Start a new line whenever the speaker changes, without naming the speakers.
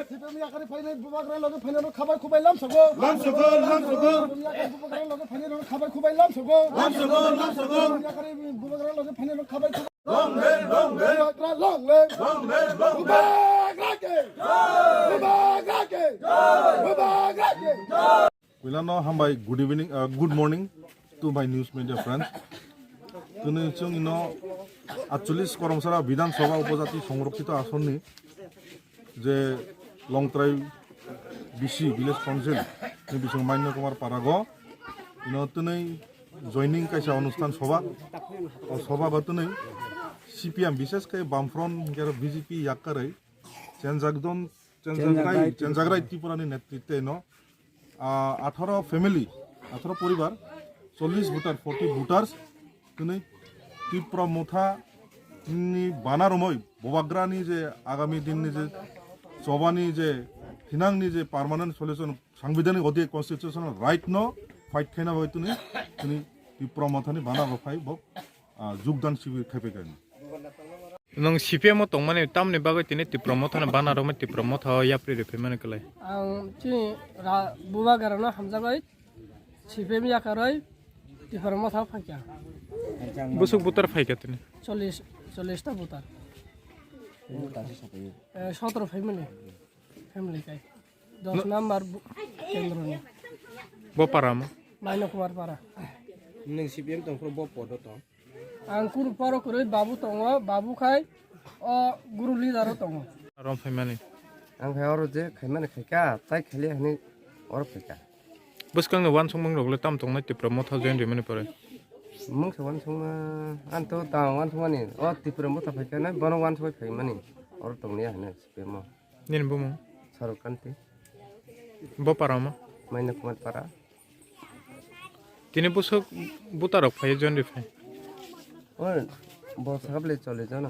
TIPRA Yakarwi final बुबाग्रा लगे final खाबाय खुबाय लामसगो बुबाग्रा लगे फाइनाल खाबाय खुबाय लामसगो Yakarwi बुबाग्रा लगे फाइनाल खाबाय long live Wilano hambai good evening good morning to my news media friends tuni chung ino 48 Karamcherra বিধান সভা উপজাতি সংরক্ষিত আসননি যে Longtrai VC village council ni bisung maন্য কুমার পারাগ ino tuni joining kaisa অনুষ্ঠান সভা ও সভা গতনি CPM বিশেষ করে বামফ্রন্ট গের বিজেপি ইয়াকারই চেনজাগরাই ত্রিপুরানি নেতৃত্বে নো 18 ফ্যামিলি 18 পরিবার 40 ভোটার 40 ভোটার্স তিনি TIPRA Motha ni Bana রমই ববাগ্রানি যে আগামী দিননি যে সবানি যে হিনাংনি যে পার্মানেন্ট সলিউশন সাংবিধানিক অধিক কনস্টিটিউশনাল রাইট ন ফাইট খাইনা হয়তুনি তিনি TIPRA Motha ni Bana রফাই বক যোগদান শিবির খেপেগান
nong CPM mo tong mane tamne bagay tini TIPRA Motha na Bana roma TIPRA Motha yapri refe mane kalai
ang chi ra buba garana hamjabai CPM Yakarwi TIPRA Motha phakya
busuk butar phaika tini
40 ta butar 17 family kai 10 number kendro ni
bo parama
maino kumar para
neng CPM tong pro bo podo to
ang kur paro kuroi babu tongo babu khai o guru leader tongo
rom family
ang hayoro je khaimane khaika tai khali hani or khaika
buskang wan songmang rogle tam tong na TIPRA Motha join re mane pare
mung sawan songma anto ta wan songmani o TIPRA Motha khaika na bono wan soi khaimani or tongni hane CPM
nin bumo
sarukanti
bo parama
maina kumar para
tini busuk butarok phai join re phai
or bo sable chole jana